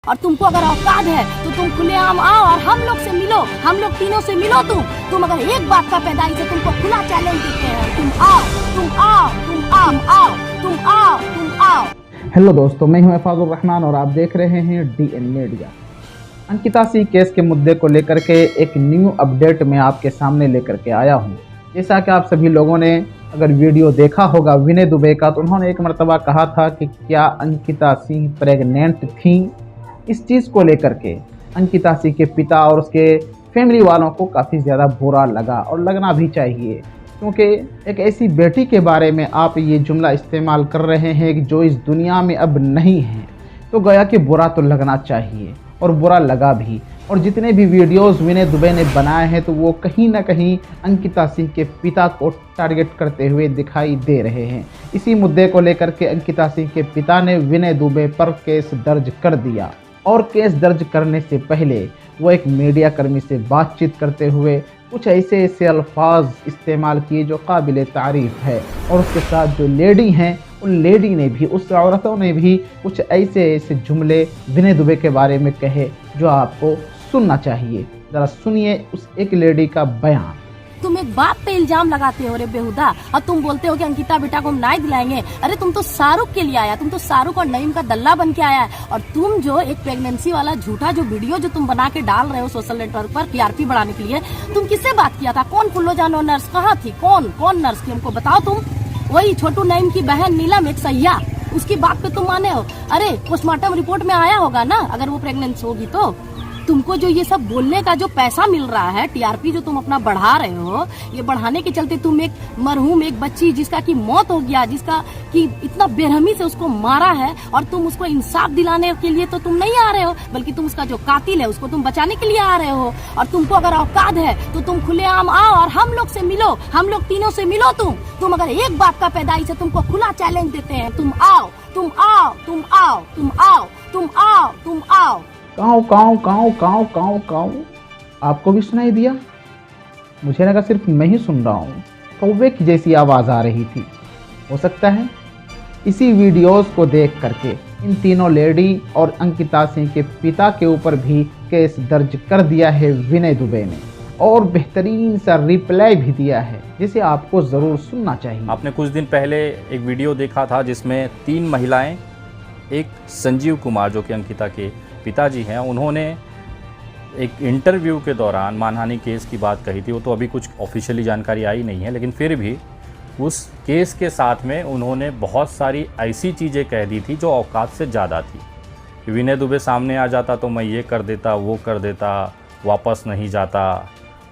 और तुमको अगर औकात है तो तुम खुलेआम आओ और हम लोग से मिलो, हम लोग तीनों से मिलो। तुम अगर एक बात का पैदाइश से तुमको खुला चैलेंज देते हैं, तुम आओ, तुम आओ, तुम आओ, आओ, तुम आओ, तुम आओ। हेलो दोस्तों, मैं हूं फैज़ुर रहमान और आप देख रहे हैं DN media. Ankita Singh case के मुद्दे को लेकर के एक न्यू अपडेट मैं आपके सामने लेकर के आया हूं। जैसा कि आप सभी लोगों ने अगर वीडियो देखा होगा विनय दुबे का, तो उन्होंने एक मरतबा कहा था कि क्या अंकिता सिंह प्रेग्नेंट थी। इस चीज़ को लेकर के अंकिता सिंह के पिता और उसके फैमिली वालों को काफ़ी ज़्यादा बुरा लगा और लगना भी चाहिए, क्योंकि एक ऐसी बेटी के बारे में आप ये जुमला इस्तेमाल कर रहे हैं कि जो इस दुनिया में अब नहीं है, तो गया कि बुरा तो लगना चाहिए और बुरा लगा भी। और जितने भी वीडियोस विनय दुबे ने बनाए हैं, तो वो कहीं ना कहीं अंकिता सिंह के पिता को टारगेट करते हुए दिखाई दे रहे हैं। इसी मुद्दे को लेकर के अंकिता सिंह के पिता ने विनय दुबे पर केस दर्ज कर दिया और केस दर्ज करने से पहले वो एक मीडिया कर्मी से बातचीत करते हुए कुछ ऐसे अल्फाज इस्तेमाल किए जो काबिल तारीफ़ है। और उसके साथ जो लेडी हैं, उन लेडी ने भी, उस औरतों ने भी कुछ ऐसे जुमले विनय दुबे के बारे में कहे जो आपको सुनना चाहिए। ज़रा सुनिए उस एक लेडी का बयान। तुम एक बात पे इल्जाम लगाते हो रे बेहुदा, और तुम बोलते हो कि अंकिता बेटा को हम न्याय दिलाएंगे। अरे तुम तो शाहरुख के लिए आया, तुम तो शाहरुख और नईम का दल्ला बन के आया है। और तुम जो एक प्रेगनेंसी वाला झूठा जो वीडियो जो तुम बना के डाल रहे हो सोशल नेटवर्क पर TRP बढ़ाने के लिए, तुम किससे बात किया था? कौन फुल्लो जानो नर्स कहाँ थी? कौन नर्स थी? हमको बताओ। तुम वही छोटू नईम की बहन नीलम एक सैया, उसकी बात पे तुम माने हो? अरे पोस्टमार्टम रिपोर्ट में आया होगा ना अगर वो प्रेगनेंट होगी तो। तुमको जो ये सब बोलने का जो पैसा मिल रहा है, TRP जो तुम अपना बढ़ा रहे हो, ये बढ़ाने के चलते तुम एक मरहूम एक बच्ची जिसका की मौत हो गया, जिसका कि इतना बेरहमी से उसको मारा है, और तुम उसको इंसाफ दिलाने के लिए तो तुम नहीं आ रहे हो, बल्कि तुम उसका जो कातिल है उसको तुम बचाने के लिए आ रहे हो। और तुमको अगर औकात है तो तुम खुलेआम आओ और हम लोग से मिलो, हम लोग तीनों से मिलो। तुम अगर एक बात का पैदाइश से तुमको खुला चैलेंज देते हैं, तुम आओ, तुम आओ, तुम आओ, तुम आओ, तुम आओ, तुम आओ। काऊ काऊ काऊ काऊ काऊ काऊ। आपको भी सुनाई दिया? मुझे लगा सिर्फ मैं ही सुन रहा हूँ। कौवे की जैसी आवाज़ आ रही थी। हो सकता है इसी वीडियोस को देख करके इन तीनों लेडी और अंकिता सिंह के पिता के ऊपर भी केस दर्ज कर दिया है विनय दुबे ने, और बेहतरीन सा रिप्लाई भी दिया है, जिसे आपको ज़रूर सुनना चाहिए। आपने कुछ दिन पहले एक वीडियो देखा था जिसमें 3 महिलाएं, एक संजीव कुमार जो कि अंकिता के पिताजी हैं, उन्होंने एक इंटरव्यू के दौरान मानहानि केस की बात कही थी। वो तो अभी कुछ ऑफिशियली जानकारी आई नहीं है, लेकिन फिर भी उस केस के साथ में उन्होंने बहुत सारी ऐसी चीज़ें कह दी थी जो औकात से ज़्यादा थी। विनय दुबे सामने आ जाता तो मैं ये कर देता, वो कर देता, वापस नहीं जाता।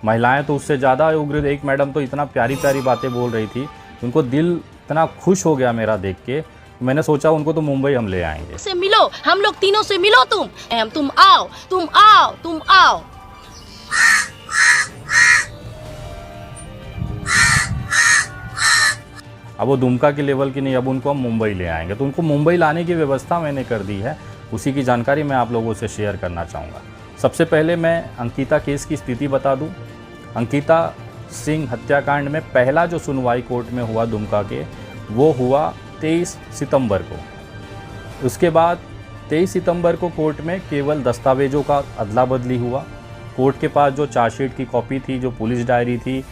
महिलाएं तो उससे ज़्यादा उग्र। एक मैडम तो इतना प्यारी प्यारी बातें बोल रही थी, उनको दिल इतना खुश हो गया मेरा देख के। मैंने सोचा उनको तो मुंबई हम ले आएंगे। से मिलो, हम लोग तीनों से मिलो। तुम आओ, तुम आओ, तुम आओ। अब वो दुमका के लेवल की नहीं, अब उनको हम मुंबई ले आएंगे। तो उनको मुंबई लाने की व्यवस्था मैंने कर दी है, उसी की जानकारी मैं आप लोगों से शेयर करना चाहूँगा। सबसे पहले मैं अंकिता केस की स्थिति बता दूँ। अंकिता सिंह हत्याकांड में पहला जो सुनवाई कोर्ट में हुआ दुमका के, वो हुआ 23 सितंबर को। उसके बाद 23 सितंबर को कोर्ट में केवल दस्तावेजों का अदला बदली हुआ। कोर्ट के पास जो चार्जशीट की कॉपी थी, जो पुलिस डायरी थी,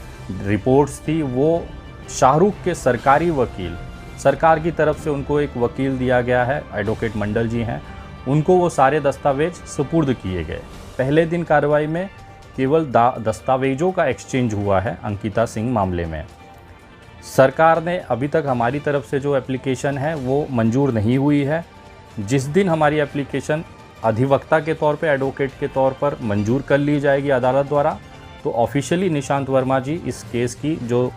रिपोर्ट्स थी, वो शाहरुख के सरकारी वकील, सरकार की तरफ से उनको एक वकील दिया गया है, एडवोकेट मंडल जी हैं, उनको वो सारे दस्तावेज सुपुर्द किए गए। पहले दिन कार्रवाई में केवल दस्तावेजों का एक्सचेंज हुआ है अंकिता सिंह मामले में। सरकार ने अभी तक हमारी तरफ से जो एप्लीकेशन है वो मंजूर नहीं हुई है। जिस दिन हमारी एप्लीकेशन अधिवक्ता के तौर पे, एडवोकेट के तौर पर मंजूर कर ली जाएगी अदालत द्वारा, तो ऑफिशियली निशांत वर्मा जी इस केस की जो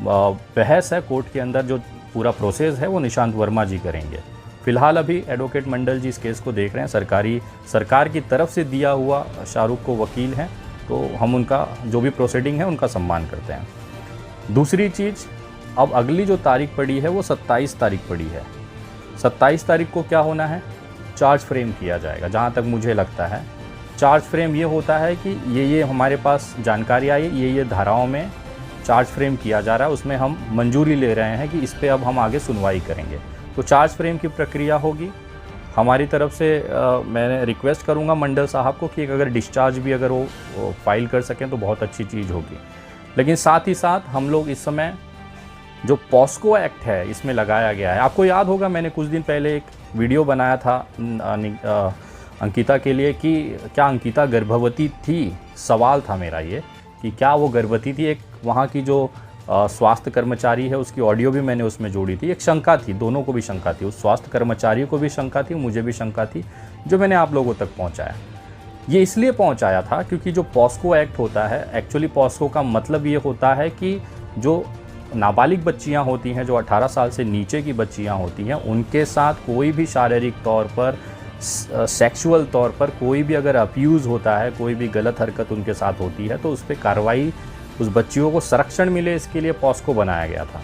बहस है कोर्ट के अंदर, जो पूरा प्रोसेस है, वो निशांत वर्मा जी करेंगे। फ़िलहाल अभी एडवोकेट मंडल जी इस केस को देख रहे हैं। सरकार की तरफ से दिया हुआ शाहरुख को वकील हैं, तो हम उनका जो भी प्रोसीडिंग है उनका सम्मान करते हैं। दूसरी चीज़, अब अगली जो तारीख पड़ी है वो 27 तारीख पड़ी है। 27 तारीख को क्या होना है? चार्ज फ्रेम किया जाएगा। जहाँ तक मुझे लगता है चार्ज फ्रेम ये होता है कि ये हमारे पास जानकारी आई, ये धाराओं में चार्ज फ्रेम किया जा रहा है, उसमें हम मंजूरी ले रहे हैं कि इस पे अब हम आगे सुनवाई करेंगे। तो चार्ज फ्रेम की प्रक्रिया होगी। हमारी तरफ से मैं रिक्वेस्ट करूंगा मंडल साहब को कि अगर डिस्चार्ज भी अगर वो फाइल कर सकें तो बहुत अच्छी चीज़ होगी। लेकिन साथ ही साथ हम लोग इस समय जो पॉस्को एक्ट है इसमें लगाया गया है, आपको याद होगा मैंने कुछ दिन पहले एक वीडियो बनाया था अंकिता के लिए कि क्या अंकिता गर्भवती थी। सवाल था मेरा ये कि क्या वो गर्भवती थी। एक वहाँ की जो स्वास्थ्य कर्मचारी है उसकी ऑडियो भी मैंने उसमें जोड़ी थी। एक शंका थी, दोनों को भी शंका थी, उस स्वास्थ्य कर्मचारी को भी शंका थी, मुझे भी शंका थी, जो मैंने आप लोगों तक पहुँचाया। ये इसलिए पहुँचाया था क्योंकि जो पॉस्को एक्ट होता है, एक्चुअली पॉस्को का मतलब ये होता है कि जो नाबालिग बच्चियां होती हैं, जो 18 साल से नीचे की बच्चियां होती हैं, उनके साथ कोई भी शारीरिक तौर पर, सेक्सुअल तौर पर कोई भी अगर अब्यूज़ होता है, कोई भी गलत हरकत उनके साथ होती है तो उस पर कार्रवाई, उस बच्चियों को संरक्षण मिले, इसके लिए पॉस्को बनाया गया था।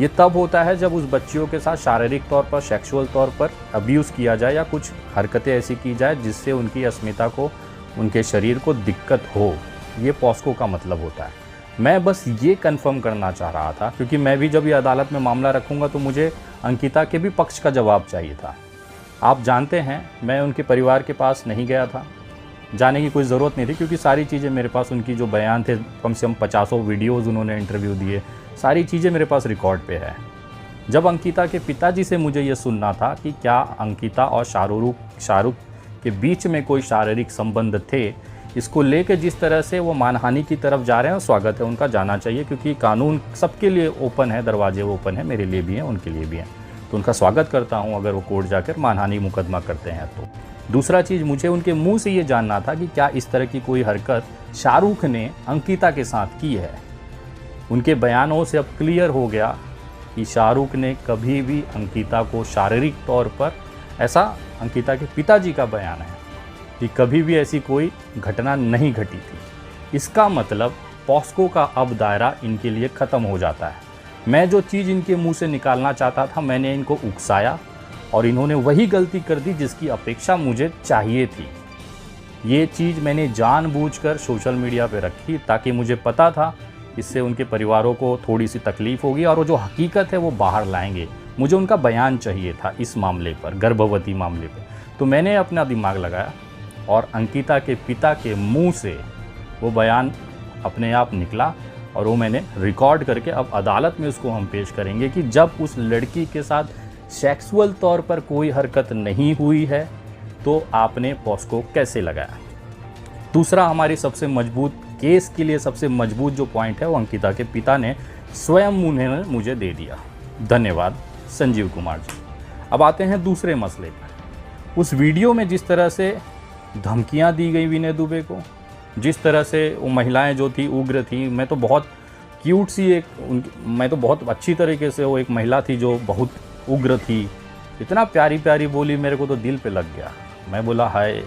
ये तब होता है जब उस बच्चियों के साथ शारीरिक तौर पर, सेक्सुअल तौर पर अब्यूज़ किया जाए या कुछ हरकतें ऐसी की जाए जिससे उनकी अस्मिता को, उनके शरीर को दिक्कत हो। ये पॉस्को का मतलब होता है। मैं बस ये कंफर्म करना चाह रहा था क्योंकि मैं भी जब ये अदालत में मामला रखूँगा तो मुझे अंकिता के भी पक्ष का जवाब चाहिए था। आप जानते हैं मैं उनके परिवार के पास नहीं गया था, जाने की कोई ज़रूरत नहीं थी क्योंकि सारी चीज़ें मेरे पास, उनकी जो बयान थे, कम से कम 50 वीडियोज़ उन्होंने इंटरव्यू दिए, सारी चीज़ें मेरे पास रिकॉर्ड पे है। जब अंकिता के पिताजी से मुझे ये सुनना था कि क्या अंकिता और शाहरुख के बीच में कोई शारीरिक संबंध थे, इसको लेकर जिस तरह से वो मानहानि की तरफ जा रहे हैं, स्वागत है, उनका जाना चाहिए क्योंकि कानून सबके लिए ओपन है, दरवाजे ओपन है, मेरे लिए भी हैं, उनके लिए भी हैं, तो उनका स्वागत करता हूं अगर वो कोर्ट जाकर मानहानि मुकदमा करते हैं तो। दूसरा चीज़, मुझे उनके मुंह से ये जानना था कि क्या इस तरह की कोई हरकत शाहरुख ने अंकिता के साथ की है। उनके बयानों से अब क्लियर हो गया कि शाहरुख ने कभी भी अंकिता को शारीरिक तौर पर, ऐसा अंकिता के पिताजी का बयान है कि कभी भी ऐसी कोई घटना नहीं घटी थी। इसका मतलब पॉस्को का अब दायरा इनके लिए ख़त्म हो जाता है। मैं जो चीज़ इनके मुंह से निकालना चाहता था मैंने इनको उकसाया और इन्होंने वही गलती कर दी जिसकी अपेक्षा मुझे चाहिए थी। ये चीज़ मैंने जानबूझकर सोशल मीडिया पे रखी ताकि मुझे पता था इससे उनके परिवारों को थोड़ी सी तकलीफ़ होगी और वो जो हकीकत है वो बाहर लाएंगे। मुझे उनका बयान चाहिए था इस मामले पर, गर्भवती मामले पर। तो मैंने अपना दिमाग लगाया और अंकिता के पिता के मुंह से वो बयान अपने आप निकला और वो मैंने रिकॉर्ड करके अब अदालत में उसको हम पेश करेंगे कि जब उस लड़की के साथ सेक्सुअल तौर पर कोई हरकत नहीं हुई है तो आपने पॉस्को कैसे लगाया। दूसरा, हमारी सबसे मजबूत केस के लिए सबसे मजबूत जो पॉइंट है वो अंकिता के पिता ने स्वयं उन्होंने मुझे दे दिया। धन्यवाद संजीव कुमार जी। अब आते हैं दूसरे मसले पर। उस वीडियो में जिस तरह से धमकियां दी गई विनय दुबे को, जिस तरह से वो महिलाएं जो थी उग्र थी, मैं तो बहुत क्यूट सी मैं तो बहुत अच्छी तरीके से, वो एक महिला थी जो बहुत उग्र थी, इतना प्यारी प्यारी बोली, मेरे को तो दिल पे लग गया। मैं बोला हाय,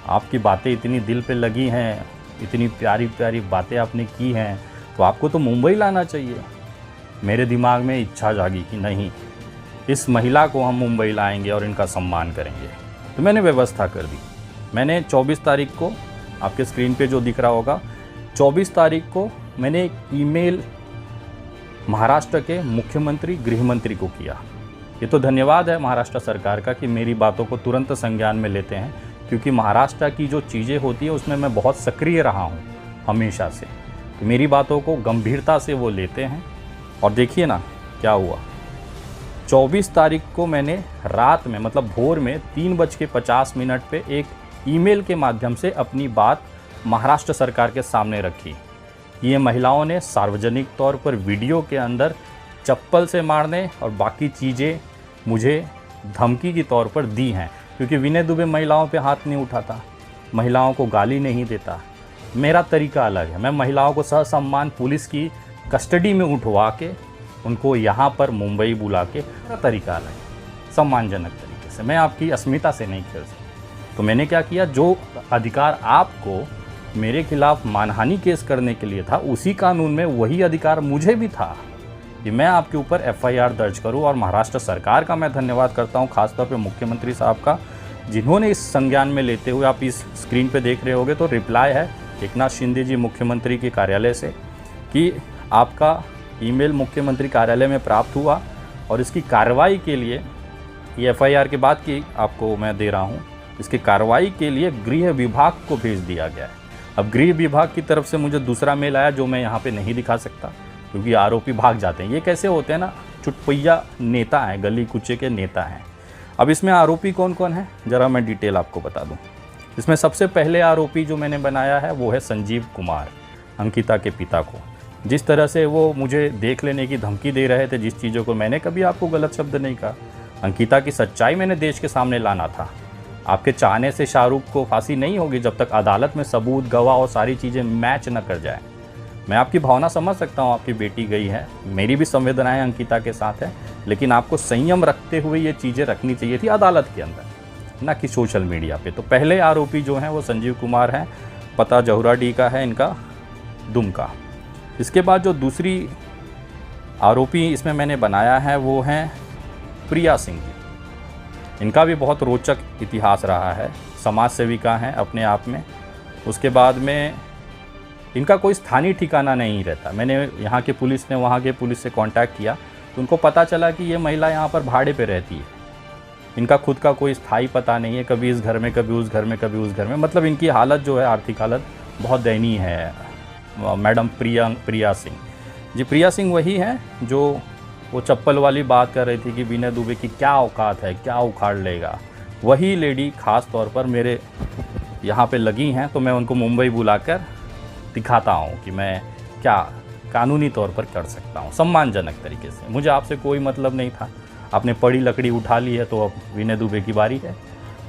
आपकी बातें इतनी दिल पे लगी हैं, इतनी प्यारी प्यारी बातें आपने की हैं, तो आपको तो मुंबई लाना चाहिए। मेरे दिमाग में इच्छा जागी कि नहीं, इस महिला को हम मुंबई लाएंगे और इनका सम्मान करेंगे। तो मैंने व्यवस्था कर दी। मैंने 24 तारीख को, आपके स्क्रीन पे जो दिख रहा होगा, 24 तारीख को मैंने एक ईमेल महाराष्ट्र के मुख्यमंत्री, गृह मंत्री को किया। ये तो धन्यवाद है महाराष्ट्र सरकार का कि मेरी बातों को तुरंत संज्ञान में लेते हैं, क्योंकि महाराष्ट्र की जो चीज़ें होती है उसमें मैं बहुत सक्रिय रहा हूँ हमेशा से, तो मेरी बातों को गंभीरता से वो लेते हैं। और देखिए ना क्या हुआ, 24 तारीख को मैंने रात में, मतलब भोर में 3:50 पे एक ईमेल के माध्यम से अपनी बात महाराष्ट्र सरकार के सामने रखी। ये महिलाओं ने सार्वजनिक तौर पर वीडियो के अंदर चप्पल से मारने और बाकी चीज़ें मुझे धमकी के तौर पर दी हैं, क्योंकि विनय दुबे महिलाओं पे हाथ नहीं उठाता, महिलाओं को गाली नहीं देता। मेरा तरीका अलग है। मैं महिलाओं को सहसम्मान पुलिस की कस्टडी में उठवा के उनको यहाँ पर मुंबई बुला के, मेरा तरीका अलग है, सम्मानजनक तरीके से। मैं आपकी अस्मिता से नहीं खेल सकता। तो मैंने क्या किया, जो अधिकार आपको मेरे खिलाफ मानहानि केस करने के लिए था, उसी कानून में वही अधिकार मुझे भी था कि मैं आपके ऊपर FIR दर्ज करूं। और महाराष्ट्र सरकार का मैं धन्यवाद करता हूं, खासतौर पे मुख्यमंत्री साहब का, जिन्होंने इस संज्ञान में लेते हुए, आप इस स्क्रीन पे देख रहे होंगे तो रिप्लाई है एकनाथ शिंदे जी मुख्यमंत्री के कार्यालय से कि आपका ईमेल मुख्यमंत्री कार्यालय में प्राप्त हुआ और इसकी कार्रवाई के लिए ये एफआईआर के बाद की आपको मैं दे रहा हूँ, इसकी कार्रवाई के लिए गृह विभाग को भेज दिया गया है। अब गृह विभाग की तरफ से मुझे दूसरा मेल आया जो मैं यहाँ पे नहीं दिखा सकता क्योंकि आरोपी भाग जाते हैं। ये कैसे होते हैं ना, चुटपुइया नेता हैं, गली कुचे के नेता हैं। अब इसमें आरोपी कौन कौन है ज़रा मैं डिटेल आपको बता दूँ। इसमें सबसे पहले आरोपी जो मैंने बनाया है वो है संजीव कुमार, अंकिता के पिता को। जिस तरह से वो मुझे देख लेने की धमकी दे रहे थे, जिस चीज़ों को मैंने कभी आपको गलत शब्द नहीं कहा, अंकिता की सच्चाई मैंने देश के सामने लाना था। आपके चाहने से शाहरुख को फांसी नहीं होगी जब तक अदालत में सबूत, गवाह और सारी चीज़ें मैच न कर जाए। मैं आपकी भावना समझ सकता हूँ, आपकी बेटी गई है, मेरी भी संवेदनाएं अंकिता के साथ है, लेकिन आपको संयम रखते हुए ये चीज़ें रखनी चाहिए थी अदालत के अंदर, ना कि सोशल मीडिया पे। तो पहले आरोपी जो हैं वो संजीव कुमार हैं, पता जहुराडीह का है इनका, दुमका। इसके बाद जो दूसरी आरोपी इसमें मैंने बनाया है वो हैं प्रिया सिंह जी। इनका भी बहुत रोचक इतिहास रहा है, समाज सेविका हैं अपने आप में। उसके बाद में इनका कोई स्थानीय ठिकाना नहीं रहता। मैंने यहाँ के पुलिस ने वहाँ के पुलिस से कांटेक्ट किया तो उनको पता चला कि ये महिला यहाँ पर भाड़े पे रहती है। इनका खुद का कोई स्थायी पता नहीं है, कभी इस घर में, कभी उस घर में, कभी उस घर में। मतलब इनकी हालत जो है, आर्थिक हालत बहुत दयनीय है। मैडम प्रिया सिंह जी, प्रिया सिंह वही हैं जो वो चप्पल वाली बात कर रही थी कि विनय दुबे की क्या औकात है, क्या उखाड़ लेगा। वही लेडी ख़ास तौर पर मेरे यहाँ पे लगी हैं, तो मैं उनको मुंबई बुलाकर दिखाता हूँ कि मैं क्या कानूनी तौर पर कर सकता हूँ, सम्मानजनक तरीके से। मुझे आपसे कोई मतलब नहीं था, आपने पड़ी लकड़ी उठा ली है तो अब विनय दुबे की बारी है।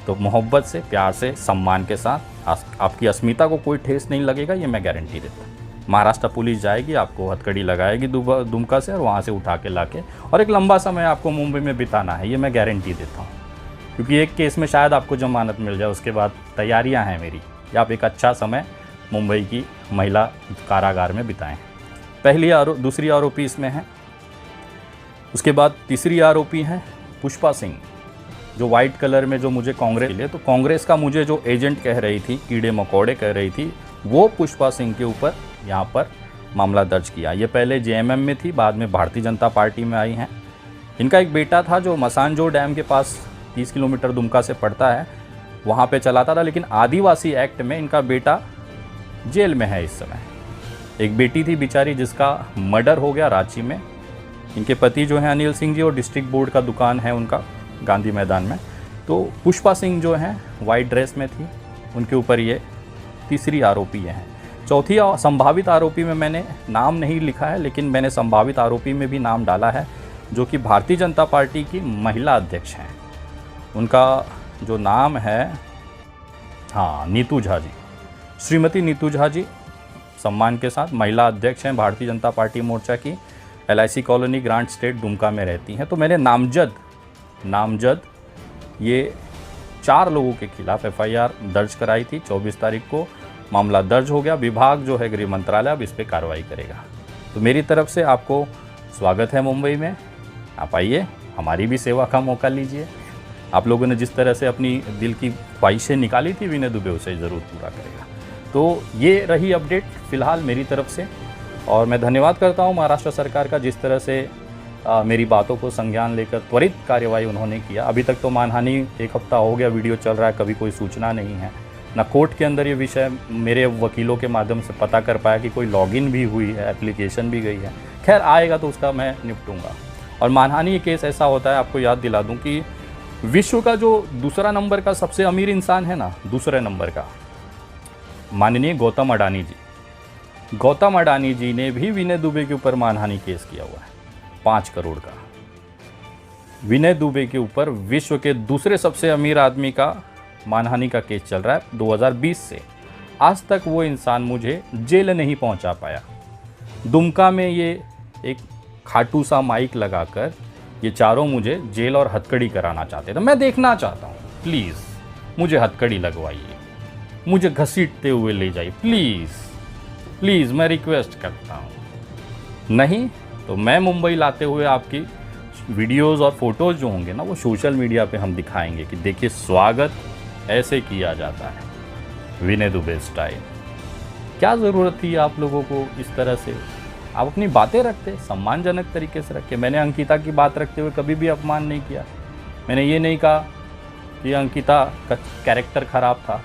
तो मोहब्बत से, प्यार से, सम्मान के साथ आपकी अस्मिता को कोई ठेस नहीं लगेगा, ये मैं गारंटी देता हूँ। महाराष्ट्र पुलिस जाएगी, आपको हथकड़ी लगाएगी दुमका से और वहाँ से उठा के लाके, और एक लंबा समय आपको मुंबई में बिताना है, ये मैं गारंटी देता हूँ। क्योंकि एक केस में शायद आपको जमानत मिल जाए, उसके बाद तैयारियाँ हैं मेरी कि आप एक अच्छा समय मुंबई की महिला कारागार में बिताएं। दूसरी आरोपी इसमें है। उसके बाद तीसरी आरोपी हैं पुष्पा सिंह, जो वाइट कलर में जो मुझे कांग्रेस का मुझे जो एजेंट कह रही थी, कीड़े मकोड़े कह रही थी, वो पुष्पा सिंह के ऊपर यहाँ पर मामला दर्ज किया। ये पहले जेएमएम में थी, बाद में भारतीय जनता पार्टी में आई हैं। इनका एक बेटा था जो मसानजोर डैम के पास 30 किलोमीटर दुमका से पड़ता है, वहाँ पे चलाता था, लेकिन आदिवासी एक्ट में इनका बेटा जेल में है इस समय। एक बेटी थी बेचारी जिसका मर्डर हो गया रांची में। इनके पति जो हैं अनिल सिंह जी, और डिस्ट्रिक्ट बोर्ड का दुकान है उनका गांधी मैदान में। तो पुष्पा सिंह जो हैं वाइट ड्रेस में थी, उनके ऊपर ये तीसरी आरोपी हैं। चौथी संभावित आरोपी में मैंने नाम नहीं लिखा है, लेकिन मैंने संभावित आरोपी में भी नाम डाला है, जो कि भारतीय जनता पार्टी की महिला अध्यक्ष हैं। उनका जो नाम है, हाँ, नीतू झा जी, श्रीमती नीतू झा जी, सम्मान के साथ महिला अध्यक्ष हैं भारतीय जनता पार्टी मोर्चा की। LIC colony grant state Dumka में रहती हैं। तो मैंने नामजद ये 4 लोगों के खिलाफ FIR दर्ज कराई थी। 24 तारीख को मामला दर्ज हो गया। विभाग जो है गृह मंत्रालय अब इस पर कार्रवाई करेगा। तो मेरी तरफ से आपको स्वागत है मुंबई में। आप आइए, हमारी भी सेवा का मौका लीजिए। आप लोगों ने जिस तरह से अपनी दिल की ख्वाहिशें निकाली थी विनय दुबे, उसे ज़रूर पूरा करेगा। तो ये रही अपडेट फ़िलहाल मेरी तरफ से, और मैं धन्यवाद करता हूँ महाराष्ट्र सरकार का, जिस तरह से मेरी बातों को संज्ञान लेकर त्वरित कार्रवाई उन्होंने किया। अभी तक तो मानहानि 1 हफ्ता हो गया वीडियो चल रहा है, कभी कोई सूचना नहीं है, ना कोर्ट के अंदर ये विषय मेरे वकीलों के माध्यम से पता कर पाया कि कोई लॉगिन भी हुई है, एप्लीकेशन भी गई है। खैर आएगा तो उसका मैं निपटूंगा। और मानहानि केस ऐसा होता है, आपको याद दिला दूँ कि विश्व का जो दूसरा नंबर का सबसे अमीर इंसान है ना, दूसरे नंबर का, माननीय गौतम अडानी जी ने भी विनय दुबे के ऊपर मानहानि केस किया हुआ है 5 करोड़ का। विनय दुबे के ऊपर विश्व के दूसरे सबसे अमीर आदमी का मानहानि का केस चल रहा है 2020 से। आज तक वो इंसान मुझे जेल नहीं पहुंचा पाया। दुमका में ये एक खाटू सा माइक लगाकर ये चारों मुझे जेल और हथकड़ी कराना चाहते थे। मैं देखना चाहता हूँ, प्लीज़ मुझे हथकड़ी लगवाइए, मुझे घसीटते हुए ले जाइए, प्लीज़ मैं रिक्वेस्ट करता हूँ। नहीं तो मैं मुंबई लाते हुए आपकी वीडियोस और फोटोज़ जो होंगे ना, वो सोशल मीडिया पे हम दिखाएंगे कि देखिए स्वागत ऐसे किया जाता है विनय दुबे स्टाइल। क्या ज़रूरत थी आप लोगों को इस तरह से? आप अपनी बातें रखते, सम्मानजनक तरीके से रखे। मैंने अंकिता की बात रखते हुए कभी भी अपमान नहीं किया। मैंने ये नहीं कहा कि अंकिता का कैरेक्टर ख़राब था,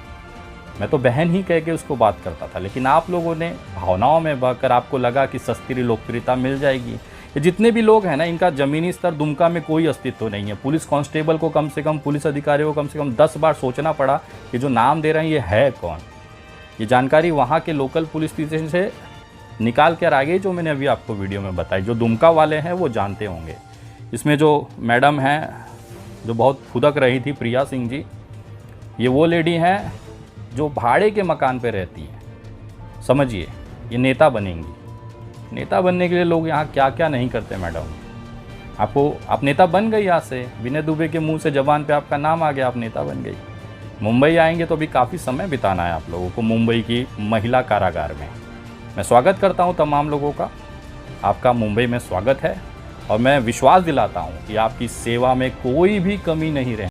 मैं तो बहन ही कह के उसको बात करता था। लेकिन आप लोगों ने भावनाओं में बहकर आपको लगा कि सस्ती लोकप्रियता मिल जाएगी। ये जितने भी लोग हैं ना, इनका ज़मीनी स्तर दुमका में कोई अस्तित्व नहीं है। पुलिस कांस्टेबल को कम से कम, पुलिस अधिकारियों को कम से कम 10 बार सोचना पड़ा कि जो नाम दे रहे हैं ये है कौन। ये जानकारी वहाँ के लोकल पुलिस स्टेशन से निकाल कर आ गई, जो मैंने अभी आपको वीडियो में बताई। जो दुमका वाले हैं वो जानते होंगे। इसमें जो मैडम हैं जो बहुत फुदक रही थी, प्रिया सिंह जी, ये वो लेडी हैं जो भाड़े के मकान पे रहती हैं। समझिए, ये नेता बनेंगी। नेता बनने के लिए लोग यहाँ क्या क्या नहीं करते मैडम। आप नेता बन गई, यहाँ से विनय दुबे के मुंह से जबान पे आपका नाम आ गया, आप नेता बन गई। मुंबई आएंगे तो अभी काफ़ी समय बिताना है आप लोगों को मुंबई की महिला कारागार में। मैं स्वागत करता हूँ तमाम लोगों का, आपका मुंबई में स्वागत है और मैं विश्वास दिलाता हूँ कि आपकी सेवा में कोई भी कमी नहीं रहे।